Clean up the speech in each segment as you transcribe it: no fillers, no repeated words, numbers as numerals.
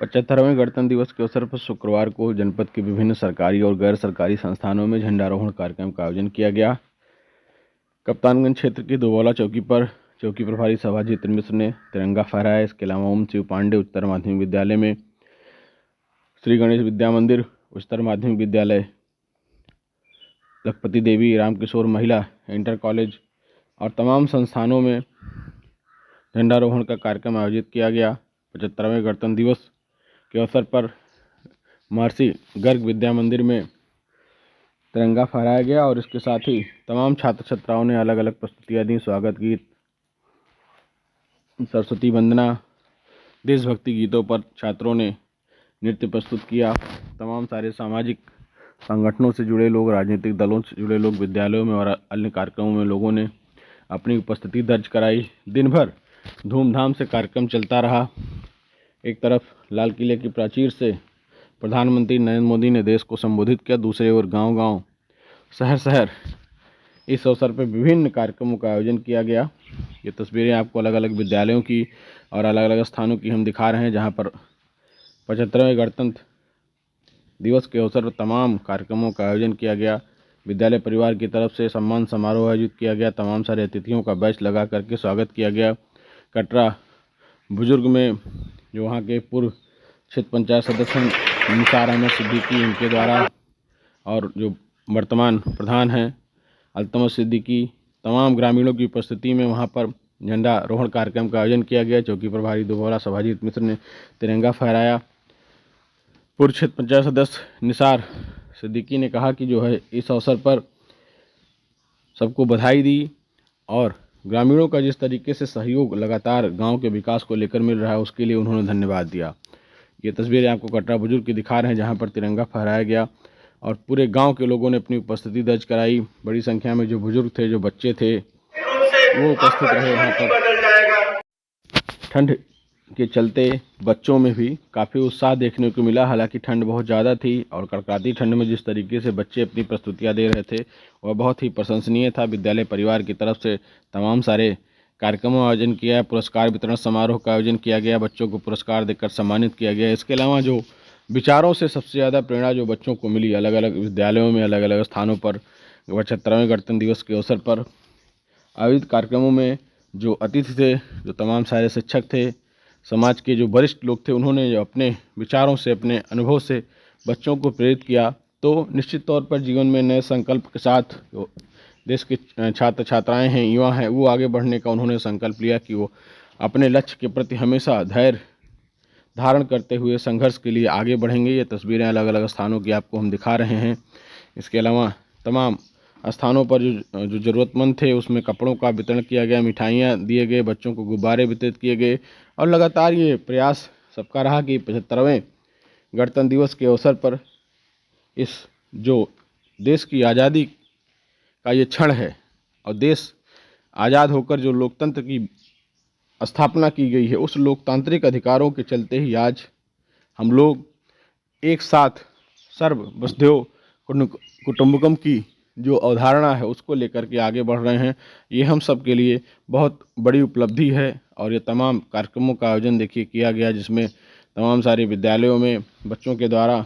75वें गणतंत्र दिवस के अवसर पर शुक्रवार को जनपद के विभिन्न सरकारी और गैर सरकारी संस्थानों में झंडारोहण कार्यक्रम का आयोजन किया गया। कप्तानगंज क्षेत्र की दुबौला चौकी पर चौकी प्रभारी सभाजीत मिश्र ने तिरंगा फहराया। इसके अलावा ओम शिव पांडे उच्चतर माध्यमिक विद्यालय में, श्री गणेश विद्या मंदिर उच्चतर माध्यमिक विद्यालय, लखपति देवी रामकिशोर महिला इंटर कॉलेज और तमाम संस्थानों में झंडारोहण का कार्यक्रम आयोजित किया गया। 75वें गणतंत्र दिवस के अवसर पर महर्षि गर्ग विद्या मंदिर में तिरंगा फहराया गया और इसके साथ ही तमाम छात्र छात्राओं ने अलग अलग प्रस्तुतियाँ दी। स्वागत गीत, सरस्वती वंदना, देशभक्ति गीतों पर छात्रों ने नृत्य प्रस्तुत किया। तमाम सारे सामाजिक संगठनों से जुड़े लोग, राजनीतिक दलों से जुड़े लोग, विद्यालयों में और अन्य कार्यक्रमों में लोगों ने अपनी उपस्थिति दर्ज कराई। दिन भर धूमधाम से कार्यक्रम चलता रहा। एक तरफ लाल किले की प्राचीर से प्रधानमंत्री नरेंद्र मोदी ने देश को संबोधित किया, दूसरी ओर गांव-गांव, शहर-शहर इस अवसर पर विभिन्न कार्यक्रमों का आयोजन किया गया। ये तस्वीरें आपको अलग अलग विद्यालयों की और अलग अलग स्थानों की हम दिखा रहे हैं, जहां पर 75वें गणतंत्र दिवस के अवसर पर तमाम कार्यक्रमों का आयोजन किया गया। विद्यालय परिवार की तरफ से सम्मान समारोह आयोजित किया गया। तमाम सारे अतिथियों का बैच लगा करके स्वागत किया गया। कटरा बुजुर्ग में जो वहाँ के पूर्व क्षेत्र पंचायत सदस्य निसार अहमद सिद्दीकी, इनके द्वारा, और जो वर्तमान प्रधान हैं अल्तमश सिद्दीकी, तमाम ग्रामीणों की उपस्थिति में वहाँ पर झंडारोहण कार्यक्रम का आयोजन किया गया। चौकी प्रभारी दुबौला सभाजीत मिश्र ने तिरंगा फहराया। पूर्व क्षेत्र पंचायत सदस्य निसार सिद्दीकी ने कहा कि जो है इस अवसर पर सबको बधाई दी और ग्रामीणों का जिस तरीके से सहयोग लगातार गांव के विकास को लेकर मिल रहा है उसके लिए उन्होंने धन्यवाद दिया। ये तस्वीरें आपको कटरा बुजुर्ग की दिखा रहे हैं, जहां पर तिरंगा फहराया गया और पूरे गांव के लोगों ने अपनी उपस्थिति दर्ज कराई। बड़ी संख्या में जो बुजुर्ग थे, जो बच्चे थे, वो उपस्थित रहे यहाँ पर। ठंड के चलते बच्चों में भी काफ़ी उत्साह देखने को मिला। हालांकि ठंड बहुत ज़्यादा थी और कड़कड़ाती ठंड में जिस तरीके से बच्चे अपनी प्रस्तुतियाँ दे रहे थे वह बहुत ही प्रशंसनीय था। विद्यालय परिवार की तरफ से तमाम सारे कार्यक्रमों का आयोजन किया। पुरस्कार वितरण समारोह का आयोजन किया गया, बच्चों को पुरस्कार देकर सम्मानित किया गया। इसके अलावा जो विचारों से सबसे ज़्यादा प्रेरणा जो बच्चों को मिली अलग अलग विद्यालयों में, अलग अलग स्थानों पर 75वें गणतंत्र दिवस के अवसर पर आयोजित कार्यक्रमों में जो अतिथि थे, जो तमाम सारे शिक्षक थे, समाज के जो वरिष्ठ लोग थे, उन्होंने जो अपने विचारों से, अपने अनुभव से बच्चों को प्रेरित किया। तो निश्चित तौर पर जीवन में नए संकल्प के साथ जो देश के छात्र छात्राएं हैं, युवा हैं, वो आगे बढ़ने का उन्होंने संकल्प लिया कि वो अपने लक्ष्य के प्रति हमेशा धैर्य धारण करते हुए संघर्ष के लिए आगे बढ़ेंगे। ये तस्वीरें अलग अलग स्थानों की आपको हम दिखा रहे हैं। इसके अलावा तमाम स्थानों पर जो ज़रूरतमंद थे उसमें कपड़ों का वितरण किया गया, मिठाइयाँ दिए गए, बच्चों को गुब्बारे वितरित किए गए और लगातार ये प्रयास सबका रहा कि 75वें गणतंत्र दिवस के अवसर पर इस जो देश की आज़ादी का ये क्षण है और देश आज़ाद होकर जो लोकतंत्र की स्थापना की गई है, उस लोकतांत्रिक अधिकारों के चलते ही आज हम लोग एक साथ सर्व वसुधैव कुटुंबकम की जो अवधारणा है उसको लेकर के आगे बढ़ रहे हैं। ये हम सब के लिए बहुत बड़ी उपलब्धि है और ये तमाम कार्यक्रमों का आयोजन देखिए किया गया, जिसमें तमाम सारे विद्यालयों में बच्चों के द्वारा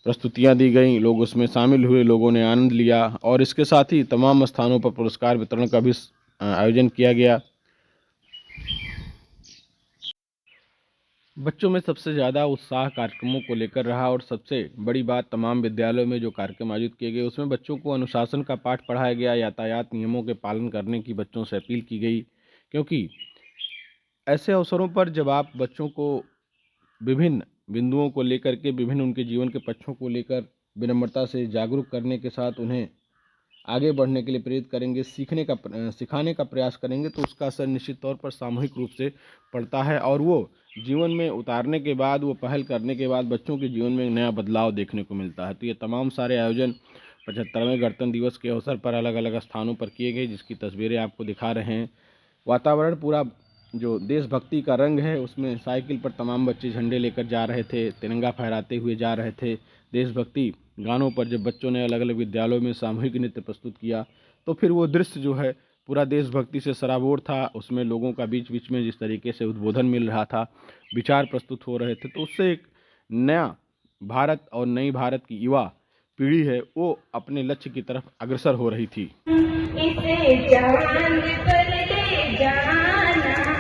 प्रस्तुतियां दी गई, लोग उसमें शामिल हुए, लोगों ने आनंद लिया और इसके साथ ही तमाम स्थानों पर पुरस्कार वितरण का भी आयोजन किया गया। बच्चों में सबसे ज़्यादा उत्साह कार्यक्रमों को लेकर रहा और सबसे बड़ी बात, तमाम विद्यालयों में जो कार्यक्रम आयोजित किए गए उसमें बच्चों को अनुशासन का पाठ पढ़ाया गया, यातायात नियमों के पालन करने की बच्चों से अपील की गई। क्योंकि ऐसे अवसरों पर जब आप बच्चों को विभिन्न बिंदुओं को लेकर के, विभिन्न उनके जीवन के पक्षों को लेकर विनम्रता से जागरूक करने के साथ उन्हें आगे बढ़ने के लिए प्रेरित करेंगे, सिखाने का प्रयास करेंगे, तो उसका असर निश्चित तौर पर सामूहिक रूप से पड़ता है और वो जीवन में उतारने के बाद, वो पहल करने के बाद बच्चों के जीवन में नया बदलाव देखने को मिलता है। तो ये तमाम सारे आयोजन 75वें गणतंत्र दिवस के अवसर पर अलग अलग स्थानों पर किए गए, जिसकी तस्वीरें आपको दिखा रहे हैं। वातावरण पूरा जो देशभक्ति का रंग है, उसमें साइकिल पर तमाम बच्चे झंडे लेकर जा रहे थे, तिरंगा फहराते हुए जा रहे थे। देशभक्ति गानों पर जब बच्चों ने अलग अलग विद्यालयों में सामूहिक नृत्य प्रस्तुत किया तो फिर वो दृश्य जो है पूरा देशभक्ति से सराबोर था। उसमें लोगों का बीच बीच में जिस तरीके से उद्बोधन मिल रहा था, विचार प्रस्तुत हो रहे थे, तो उससे एक नया भारत और नई भारत की युवा पीढ़ी है वो अपने लक्ष्य की तरफ अग्रसर हो रही थी। इसे जवान कर दे जाना